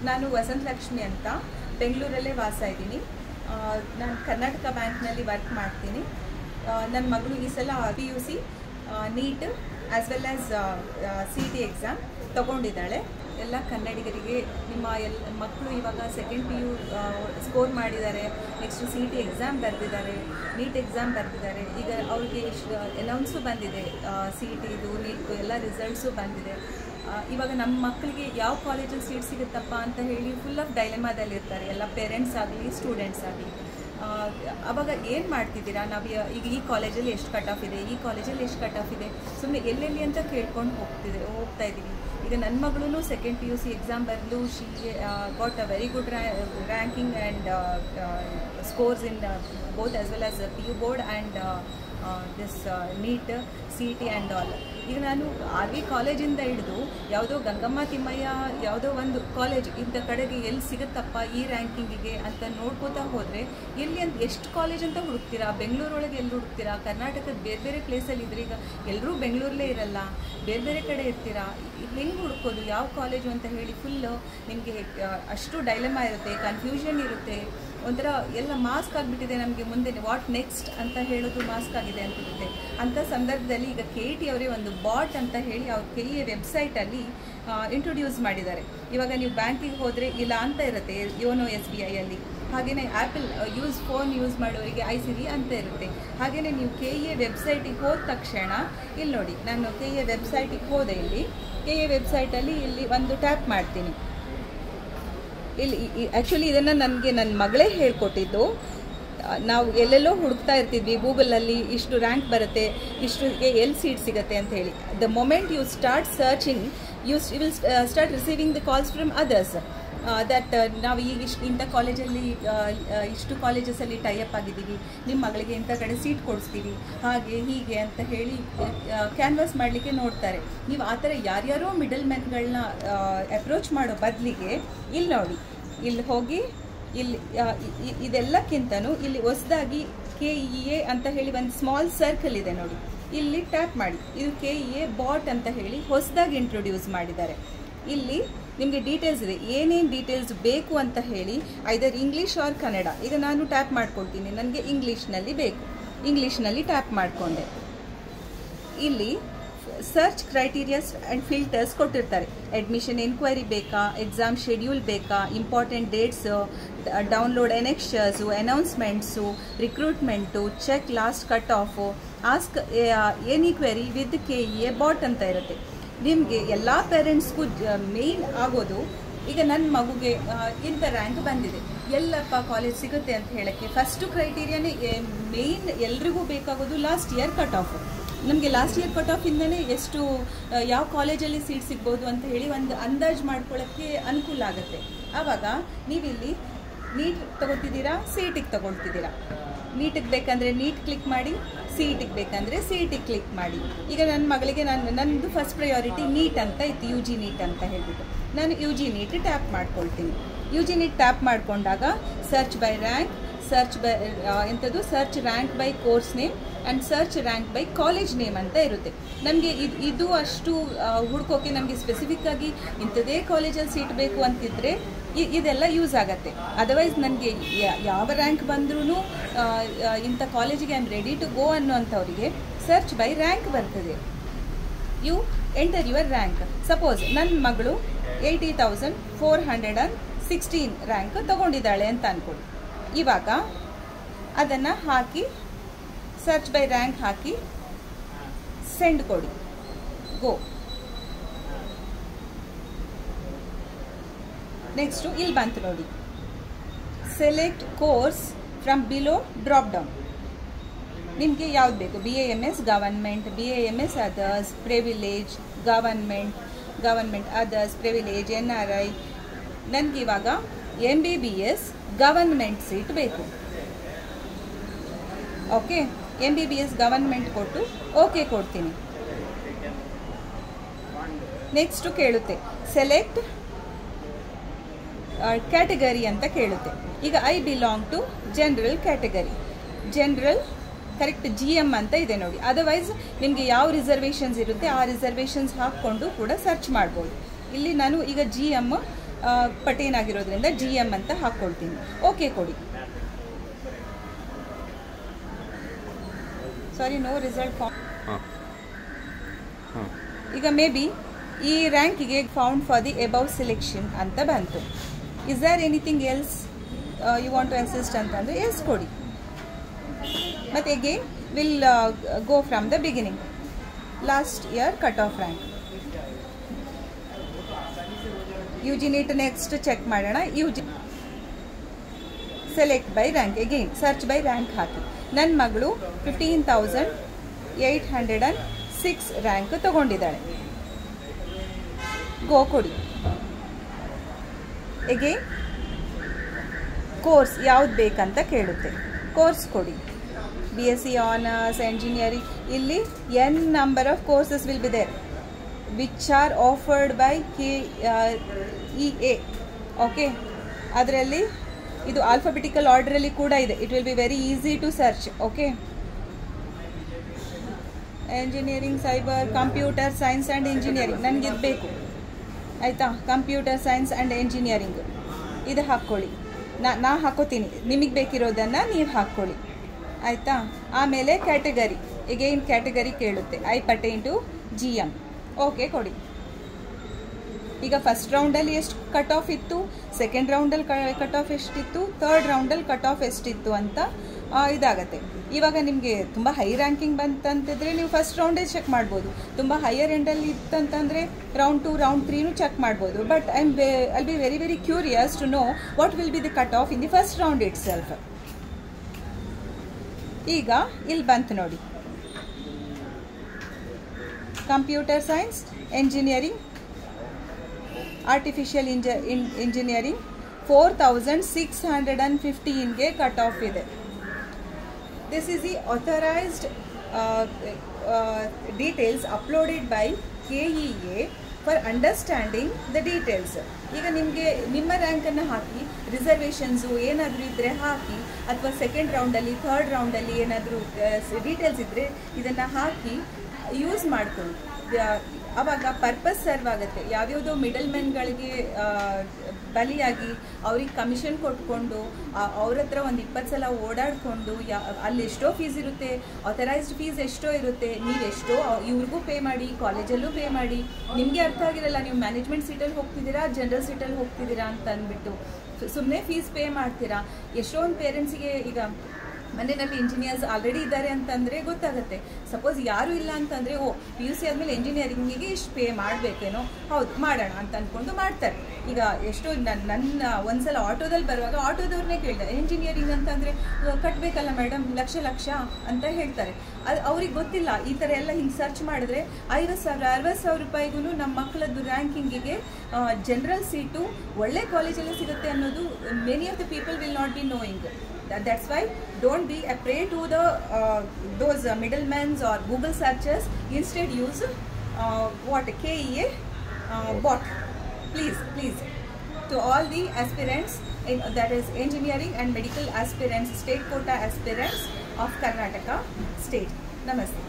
ನಾನು ವಸಂತಲಕ್ಷ್ಮಿ ಅಂತ ಬೆಂಗಳೂರಲ್ಲೇ ವಾಸ ಇದ್ದೀನಿ. ನಾನು ಕರ್ನಾಟಕ ಬ್ಯಾಂಕ್ನಲ್ಲಿ ವರ್ಕ್ ಮಾಡ್ತೀನಿ. ನನ್ನ ಮಗಳು ಈ ಸಲ PUC NEET as well as CET exam ತಗೊಂಡಿದ್ದಾಳೆ. ಎಲ್ಲ ಕನ್ನಡಿಗರಿಗೆ ನಿಮ್ಮ ಮಕ್ಕಳು ಇವಾಗ ಸೆಕೆಂಡ್ PU ಸ್ಕೋರ್ ಮಾಡಿದ್ದಾರೆ, ನೆಕ್ಸ್ಟ್ CET ಎಕ್ಸಾಮ್ ಬರೆದಿದ್ದಾರೆ, ನೀಟ್ ಎಕ್ಸಾಮ್ ಬರೆದಿದ್ದಾರೆ. ಈಗ ಅವ್ರಿಗೆ ಇಷ್ಟು ಅನೌನ್ಸು ಬಂದಿದೆ, CET ನೀಟ್ ಎಲ್ಲ ರಿಸಲ್ಟ್ಸು ಬಂದಿದೆ. ಇವಾಗ ನಮ್ಮ ಮಕ್ಕಳಿಗೆ ಯಾವ ಕಾಲೇಜಲ್ಲಿ ಸೀಟ್ ಸಿಗುತ್ತಪ್ಪ ಅಂತ ಹೇಳಿ ಫುಲ್ ಆಫ್ ಡೈಲೆಮಾದಲ್ಲಿರ್ತಾರೆ, ಎಲ್ಲ ಪೇರೆಂಟ್ಸ್ ಆಗಲಿ ಸ್ಟೂಡೆಂಟ್ಸ್ ಆಗಲಿ. ಆವಾಗ ಏನು ಮಾಡ್ತಿದ್ದೀರಾ, ನಾವು ಈಗ ಈ ಕಾಲೇಜಲ್ಲಿ ಎಷ್ಟು ಕಟ್ ಆಫ್ ಇದೆ, ಈ ಕಾಲೇಜಲ್ಲಿ ಎಷ್ಟು ಕಟ್ ಆಫ್ ಇದೆ, ಸುಮ್ಮನೆ ಎಲ್ಲೆಲ್ಲಿ ಅಂತ ಕೇಳ್ಕೊಂಡು ಹೋಗ್ತಾ ಇದ್ದೀವಿ. ಈಗ ನನ್ನ ಮಗಳೂ ಸೆಕೆಂಡ್ PUC ಎಕ್ಸಾಮ್ ಬರಲು she got a very good ranking and scores in both as well as PU board and this NEET CET and all. ಈಗ ನಾನು RV ಕಾಲೇಜಿಂದ ಹಿಡಿದು ಯಾವುದೋ ಗಂಗಮ್ಮ ತಿಮ್ಮಯ್ಯ ಯಾವುದೋ ಒಂದು ಕಾಲೇಜ್ ಇಂಥ ಕಡೆಗೆ ಎಲ್ಲಿ ಸಿಗುತ್ತಪ್ಪ ಈ ರ್ಯಾಂಕಿಂಗಿಗೆ ಅಂತ ನೋಡ್ಕೋತಾ ಹೋದರೆ ಎಲ್ಲಿ ಅಂತ ಎಷ್ಟು ಕಾಲೇಜ್ ಅಂತ ಹುಡುಕ್ತೀರಾ, ಬೆಂಗಳೂರೊಳಗೆ ಎಲ್ಲಿ ಹುಡುಕ್ತೀರಾ, ಕರ್ನಾಟಕದ ಬೇರೆ ಬೇರೆ ಪ್ಲೇಸಲ್ಲಿ ಇದ್ರೆ ಈಗ ಎಲ್ಲರೂ ಬೆಂಗಳೂರಲ್ಲೇ ಇರಲ್ಲ, ಬೇರೆ ಬೇರೆ ಕಡೆ ಇರ್ತೀರಾ, ಹೆಂಗೆ ಹುಡುಕೋದು ಯಾವ ಕಾಲೇಜು ಅಂತ ಹೇಳಿ ಫುಲ್ಲು ನಿಮಗೆ ಅಷ್ಟು ಡೈಲೆಮಾ ಇರುತ್ತೆ, ಕನ್ಫ್ಯೂಷನ್ ಇರುತ್ತೆ. ಒಂಥರ ಎಲ್ಲ ಮಾಸ್ಕ್ ಆಗಿಬಿಟ್ಟಿದೆ ನಮಗೆ, ಮುಂದೆ ವಾಟ್ ನೆಕ್ಸ್ಟ್ ಅಂತ ಹೇಳೋದು ಮಾಸ್ಕ್ ಆಗಿದೆ ಅಂತಿರುತ್ತೆ. ಅಂಥ ಸಂದರ್ಭದಲ್ಲಿ ಈಗ KET ಅವರೇ ಒಂದು ಬಾಟ್ ಅಂತ ಹೇಳಿ ಅವ್ರ KEA ವೆಬ್ಸೈಟಲ್ಲಿ ಇಂಟ್ರೊಡ್ಯೂಸ್ ಮಾಡಿದ್ದಾರೆ. ಇವಾಗ ನೀವು ಬ್ಯಾಂಕಿಗೆ ಹೋದರೆ ಇಲ್ಲ ಅಂತ ಇರುತ್ತೆ ಯೋನೋ SBI ಅಲ್ಲಿ, ಹಾಗೆಯೇ ಆ್ಯಪಲ್ ಫೋನ್ ಯೂಸ್ ಮಾಡೋರಿಗೆ iSiri ಅಂತ ಇರುತ್ತೆ. ಹಾಗೆಯೇ ನೀವು KEA ವೆಬ್ಸೈಟಿಗೆ ಹೋದ ತಕ್ಷಣ ಇಲ್ಲಿ ನೋಡಿ, ನಾನು KEA ವೆಬ್ಸೈಟಿಗೆ ಹೋದೆ. ಇಲ್ಲಿ KEA ವೆಬ್ಸೈಟಲ್ಲಿ ಇಲ್ಲಿ ಒಂದು ಟ್ಯಾಪ್ ಮಾಡ್ತೀನಿ. ಇಲ್ಲಿ ಆ್ಯಕ್ಚುಲಿ ಇದನ್ನು ನನಗೆ ನನ್ನ ಮಗಳೇ ಹೇಳ್ಕೊಟ್ಟಿದ್ದು. ನಾವು ಎಲ್ಲೆಲ್ಲೋ ಹುಡುಕ್ತಾ ಇರ್ತಿದ್ವಿ ಗೂಗಲಲ್ಲಿ, ಇಷ್ಟು ರ್ಯಾಂಕ್ ಬರುತ್ತೆ, ಇಷ್ಟುಗೆ ಎಲ್ಲಿ ಸೀಟ್ ಸಿಗುತ್ತೆ ಅಂತ ಹೇಳಿ. The moment you start searching you will start receiving the calls from others that ನಾವು ಈಗ ಇಂಥ ಕಾಲೇಜಲ್ಲಿ ಇಷ್ಟು ಕಾಲೇಜಸಲ್ಲಿ ಟೈಅಪ್ ಆಗಿದ್ದೀವಿ, ನಿಮ್ಮ ಮಗಳಿಗೆ ಇಂಥ ಕಡೆ ಸೀಟ್ ಕೊಡಿಸ್ತೀವಿ, ಹಾಗೆ ಹೀಗೆ ಅಂತ ಹೇಳಿ ಕ್ಯಾನ್ವಾಸ್ ಮಾಡಲಿಕ್ಕೆ ನೋಡ್ತಾರೆ. ನೀವು ಆ ಥರ ಯಾರ್ಯಾರೋ ಮಿಡಲ್ ಮ್ಯಾನ್ಗಳನ್ನ ಅಪ್ರೋಚ್ ಮಾಡೋ ಬದಲಿಗೆ ಇಲ್ಲಿ ನೋಡಿ, ಇಲ್ಲಿ ಹೋಗಿ ಇಲ್ಲಿ ಇದೆಲ್ಲಕ್ಕಿಂತನೂ ಇಲ್ಲಿ ಹೊಸದಾಗಿ KEA ಅಂತ ಹೇಳಿ ಒಂದು ಸ್ಮಾಲ್ ಸರ್ಕಲ್ ಇದೆ ನೋಡಿ, ಇಲ್ಲಿ ಟ್ಯಾಪ್ ಮಾಡಿ. ಇದು KEA ಬಾಟ್ ಅಂತ ಹೇಳಿ ಹೊಸದಾಗಿ ಇಂಟ್ರೊಡ್ಯೂಸ್ ಮಾಡಿದ್ದಾರೆ. ಇಲ್ಲಿ ನಿಮಗೆ ಡೀಟೇಲ್ಸ್ ಇದೆ, ಏನೇನು ಡೀಟೇಲ್ಸ್ ಬೇಕು ಅಂತ ಹೇಳಿ, ಐದರ್ ಇಂಗ್ಲೀಷ್ ಆರ್ ಕನ್ನಡ. ಈಗ ನಾನು ಟ್ಯಾಪ್ ಮಾಡ್ಕೊಳ್ತೀನಿ, ನನಗೆ ಇಂಗ್ಲೀಷ್ನಲ್ಲಿ ಬೇಕು, ಇಂಗ್ಲೀಷ್ನಲ್ಲಿ ಟ್ಯಾಪ್ ಮಾಡಿಕೊಂಡೆ. ಇಲ್ಲಿ ಸರ್ಚ್ ಕ್ರೈಟೀರಿಯಾಸ್ ಆ್ಯಂಡ್ ಫಿಲ್ಟರ್ಸ್ ಕೊಟ್ಟಿರ್ತಾರೆ. ಅಡ್ಮಿಷನ್ ಎನ್ಕ್ವೈರಿ ಬೇಕಾ, ಎಕ್ಸಾಮ್ ಶೆಡ್ಯೂಲ್ ಬೇಕಾ, important dates, download annexures, announcements, recruitment, check last cut off, ask any query with KEA bot ಅಂತ ಇರುತ್ತೆ. ನಿಮಗೆ ಎಲ್ಲ ಪೇರೆಂಟ್ಸ್ಗೂ ಮೇನ್ ಆಗೋದು, ಈಗ ನನ್ನ ಮಗುಗೆ ಇಂಥ ರ್ಯಾಂಕ್ ಬಂದಿದೆ, ಎಲ್ಲಪ್ಪ ಕಾಲೇಜ್ ಸಿಗುತ್ತೆ ಅಂತ ಹೇಳೋಕ್ಕೆ ಫಸ್ಟು ಕ್ರೈಟೀರಿಯಾನೇ ಮೇಯ್ನ್ ಎಲ್ರಿಗೂ ಬೇಕಾಗೋದು ಲಾಸ್ಟ್ ಇಯರ್ ಕಟ್ ಆಫು. ನಮಗೆ ಲಾಸ್ಟ್ ಇಯರ್ ಕಟ್ ಆಫಿಂದನೇ ಎಷ್ಟು ಯಾವ ಕಾಲೇಜಲ್ಲಿ ಸೀಟ್ ಸಿಗ್ಬೋದು ಅಂತ ಹೇಳಿ ಒಂದು ಅಂದಾಜು ಮಾಡ್ಕೊಳ್ಳೋಕ್ಕೆ ಅನುಕೂಲ ಆಗುತ್ತೆ. ಆವಾಗ ನೀವಿಲ್ಲಿ ನೀಟ್ ತೊಗೊತಿದ್ದೀರಾ, CETಗೆ ತೊಗೊಳ್ತಿದ್ದೀರಾ. ನೀಟಿಗೆ ಬೇಕಂದರೆ ನೀಟ್ ಕ್ಲಿಕ್ ಮಾಡಿ, CETಗೆ ಬೇಕಂದರೆ CET ಕ್ಲಿಕ್ ಮಾಡಿ. ಈಗ ನನ್ನ ಮಗಳಿಗೆ ನನ್ನದು ಫಸ್ಟ್ ಪ್ರಯಾರಿಟಿ ನೀಟ್ ಅಂತ ಇತ್ತು, UG ನೀಟ್ ಅಂತ ಹೇಳಿಬಿಟ್ಟು ನಾನು UG ನೀಟ್ ಟ್ಯಾಪ್ ಮಾಡ್ಕೊಳ್ತೀನಿ. UG ನೀಟ್ ಟ್ಯಾಪ್ ಮಾಡಿಕೊಂಡಾಗ search by rank, search by ಎಂಥದ್ದು search rank by course name and search rank by college name ಅಂತ ಇರುತ್ತೆ. ನಮಗೆ ಇದು ಅಷ್ಟು ಹುಡ್ಕೋಕ್ಕೆ ನಮಗೆ ಸ್ಪೆಸಿಫಿಕ್ಕಾಗಿ ಇಂಥದೇ ಕಾಲೇಜಲ್ಲಿ ಸೀಟ್ ಬೇಕು ಅಂತಿದ್ರೆ ಇದೆಲ್ಲ ಯೂಸ್ ಆಗುತ್ತೆ. ಅದರ್ವೈಸ್ ನನಗೆ ಯಾವ ರ್ಯಾಂಕ್ ಬಂದ್ರೂ ಇಂಥ ಕಾಲೇಜಿಗೆ I am ready to go ಅನ್ನೋಂಥವ್ರಿಗೆ ಸರ್ಚ್ ಬೈ ರ್ಯಾಂಕ್ ಬರ್ತದೆ. You enter your rank. Suppose ನನ್ನ ಮಗಳು 80,416 ರ್ಯಾಂಕ್ ತಗೊಂಡಿದ್ದಾಳೆ ಅಂತ ಅಂದ್ಕೊಳ್ಳಿ. ಇವಾಗ ಅದನ್ನು ಹಾಕಿ ಸರ್ಚ್ ಬೈ ರ್ಯಾಂಕ್ ಹಾಕಿ ಸೆಂಡ್ ಕೊಡಿ, ಗೋ. ನೆಕ್ಸ್ಟು ಇಲ್ಲಿ ಬಂತು ನೋಡಿ, select course from below drop down. ನಿಮಗೆ ಯಾವ್ದು ಬೇಕು, BAMS government, BAMS others, privilege, government others, privilege, NRI. ನನಗಿವಾಗ MBBS ಗವರ್ನ್ಮೆಂಟ್ ಸೀಟ್ ಬೇಕು. ಓಕೆ, MBBS ಗವರ್ನ್ಮೆಂಟ್ ಕೊಟ್ಟು ಓಕೆ ಕೊಡ್ತೀನಿ. ನೆಕ್ಸ್ಟು ಕೇಳುತ್ತೆ ಸೆಲೆಕ್ಟ್ ಕ್ಯಾಟಗರಿ ಅಂತ ಕೇಳುತ್ತೆ. ಈಗ I belong to general category, general correct GM ಅಂತ ಇದೆ ನೋಡಿ. ಅದರ್ವೈಸ್ ನಿಮಗೆ ಯಾವ ರಿಸರ್ವೇಷನ್ಸ್ ಇರುತ್ತೆ ಆ ರಿಸರ್ವೇಷನ್ಸ್ ಹಾಕ್ಕೊಂಡು ಕೂಡ ಸರ್ಚ್ ಮಾಡ್ಬೋದು. ಇಲ್ಲಿ ನಾನು ಈಗ GM ಪಟೇನ್ ಆಗಿರೋದ್ರಿಂದ GM ಅಂತ ಹಾಕ್ಕೊಳ್ತೀನಿ. ಓಕೆ ಕೊಡಿ. Sorry, no result found. ಈಗ ಮೇ ಬಿ ಈ ರ್ಯಾಂಕಿಗೆ found for the above selection ಅಂತ ಬಂತು. Is there anything else you want to assist ಅಂತಂದರೆ ಎಸ್ ಕೊಡಿ. ಮತ್ತು again will go from the beginning. Last year cut off rank. UG NEET next check ಮಾಡೋಣ. UG select by rank. Again search by rank ಹಾಕಿ. ನನ್ನ ಮಗಳು 15,806 rank ತಗೊಂಡಿದ್ದಾಳೆ. ಗೋ ಕೊಡಿ. Again course ಯಾವ್ದು ಬೇಕಂತ ಕೇಳುತ್ತೆ. ಕೋರ್ಸ್ ಕೊಡಿ. BSc honours, engineering. ಇಲ್ಲಿ n number of courses will be there which are offered by KEA. Okay, ಅದರಲ್ಲಿ ಇದು ಆಲ್ಫಾಬೆಟಿಕಲ್ ಆರ್ಡರಲ್ಲಿ ಕೂಡ ಇದೆ. It will be very easy to search. Okay, engineering, cyber, computer science and engineering ನನಗಿದು ಬೇಕು ಆಯಿತಾ. Computer science and engineering ಇದು ಹಾಕ್ಕೊಳ್ಳಿ. ನಾ ಹಾಕೋತೀನಿ, ನಿಮಗೆ ಬೇಕಿರೋದನ್ನು ನೀವು ಹಾಕ್ಕೊಳ್ಳಿ ಆಯಿತಾ. ಆಮೇಲೆ ಕ್ಯಾಟಗರಿ, ಎಗೈನ್ ಕ್ಯಾಟಗರಿ ಕೇಳುತ್ತೆ. I pertain to GM. Okay ಕೊಡಿ. ಈಗ ಫಸ್ಟ್ ರೌಂಡಲ್ಲಿ ಎಷ್ಟು ಕಟ್ ಆಫ್ ಇತ್ತು, ಸೆಕೆಂಡ್ ರೌಂಡಲ್ಲಿ ಕಟ್ ಆಫ್ ಎಷ್ಟಿತ್ತು, ಥರ್ಡ್ ರೌಂಡಲ್ಲಿ ಕಟ್ ಆಫ್ ಎಷ್ಟಿತ್ತು ಅಂತ ಇದಾಗತ್ತೆ. ಇವಾಗ ನಿಮಗೆ ತುಂಬ ಹೈ ರ್ಯಾಂಕಿಂಗ್ ಬಂತಂತಿದ್ರೆ ನೀವು ಫಸ್ಟ್ ರೌಂಡೇ ಚೆಕ್ ಮಾಡ್ಬೋದು. ತುಂಬ ಹೈಯರ್ ಎಂಡಲ್ಲಿ ಇತ್ತಂತಂದರೆ ರೌಂಡ್ 2, ರೌಂಡ್ 3 ಚೆಕ್ ಮಾಡ್ಬೋದು. But I'll be very very curious to know what will be the cut off in the first round itself. ಈಗ ಇಲ್ಲಿ ಬಂತು ನೋಡಿ, computer science, engineering, artificial engineering 4,615ಗೆ ಕಟ್ ಆಫ್ ಇದೆ. This is the authorised details uploaded by KEA for understanding the details. ಈಗ ನಿಮಗೆ ನಿಮ್ಮ ರ್ಯಾಂಕನ್ನು ಹಾಕಿ, reservations ಏನಾದರೂ ಇದ್ದರೆ ಹಾಕಿ, ಅಥವಾ ಸೆಕೆಂಡ್ ರೌಂಡಲ್ಲಿ, ಥರ್ಡ್ ರೌಂಡಲ್ಲಿ ಏನಾದರೂ ಡೀಟೇಲ್ಸ್ ಇದ್ದರೆ ಇದನ್ನು ಹಾಕಿ ಯೂಸ್ ಮಾಡ್ಕೊಳ್ಳಿ. ಆವಾಗ ಪರ್ಪಸ್ ಸರ್ವ್ ಆಗುತ್ತೆ. ಯಾವ್ಯಾವುದೋ ಮಿಡಲ್ ಮೆನ್ಗಳಿಗೆ ಬಲಿಯಾಗಿ ಅವ್ರಿಗೆ ಕಮಿಷನ್ ಕೊಟ್ಕೊಂಡು ಅವ್ರ ಹತ್ರ ಒಂದು 20 ಸಲ ಓಡಾಡಿಕೊಂಡು ಅಲ್ಲಿ ಎಷ್ಟೋ ಫೀಸ್ ಇರುತ್ತೆ, ಆಥರೈಸ್ಡ್ ಫೀಸ್ ಎಷ್ಟೋ ಇರುತ್ತೆ, ನೀವೆಷ್ಟೋ ಇವ್ರಿಗೂ ಪೇ ಮಾಡಿ, ಕಾಲೇಜಲ್ಲೂ ಪೇ ಮಾಡಿ, ನಿಮಗೆ ಅರ್ಥ ಆಗಿರಲ್ಲ ನೀವು ಮ್ಯಾನೇಜ್ಮೆಂಟ್ ಸೀಟಲ್ಲಿ ಹೋಗ್ತಿದ್ದೀರಾ ಜನರಲ್ ಸೀಟಲ್ಲಿ ಹೋಗ್ತಿದ್ದೀರಾ ಅಂತ ಅಂದ್ಬಿಟ್ಟು ಸುಮ್ಮನೆ ಫೀಸ್ ಪೇ ಮಾಡ್ತೀರಾ. ಎಷ್ಟೊಂದು ಪೇರೆಂಟ್ಸಿಗೆ ಈಗ ಮನೆಯಲ್ಲಿ ಇಂಜಿನಿಯರ್ಸ್ ಆಲ್ರೆಡಿ ಇದ್ದಾರೆ ಅಂತಂದರೆ ಗೊತ್ತಾಗುತ್ತೆ. ಸಪೋಸ್ ಯಾರೂ ಇಲ್ಲ ಅಂತಂದರೆ PUC ಆದಮೇಲೆ ಎಂಜಿನಿಯರಿಂಗಿಗೆ ಇಷ್ಟು ಪೇ ಮಾಡಬೇಕೇನೋ, ಹೌದು ಮಾಡೋಣ ಅಂತ ಅಂದ್ಕೊಂಡು ಮಾಡ್ತಾರೆ. ಈಗ ಎಷ್ಟೋ ನನ್ನ ಒಂದ್ಸಲ ಆಟೋದಲ್ಲಿ ಬರುವಾಗ ಆಟೋದವ್ರನ್ನೇ ಕೇಳಿದೆ, ಎಂಜಿನಿಯರಿಂಗ್ ಅಂತಂದರೆ ಕಟ್ಟಬೇಕಲ್ಲ ಮೇಡಮ್, ಲಕ್ಷ ಅಂತ ಹೇಳ್ತಾರೆ. ಅದು ಅವ್ರಿಗೆ ಗೊತ್ತಿಲ್ಲ. ಈ ಥರ ಎಲ್ಲ ಹಿಂಗೆ ಸರ್ಚ್ ಮಾಡಿದ್ರೆ 50,000 60,000 ರೂಪಾಯಿಗೂ ನಮ್ಮ ಮಕ್ಕಳದ್ದು ರ್ಯಾಂಕಿಂಗಿಗೆ ಜನರಲ್ ಸೀಟು ಒಳ್ಳೆ ಕಾಲೇಜಲ್ಲೇ ಸಿಗುತ್ತೆ ಅನ್ನೋದು many of the people will not be knowing. That's why don't be a prey to the those middlemen or Google searches. Instead use what KEA bot. Please to all the aspirants that is engineering and medical aspirants, state quota aspirants of Karnataka state. Namaste.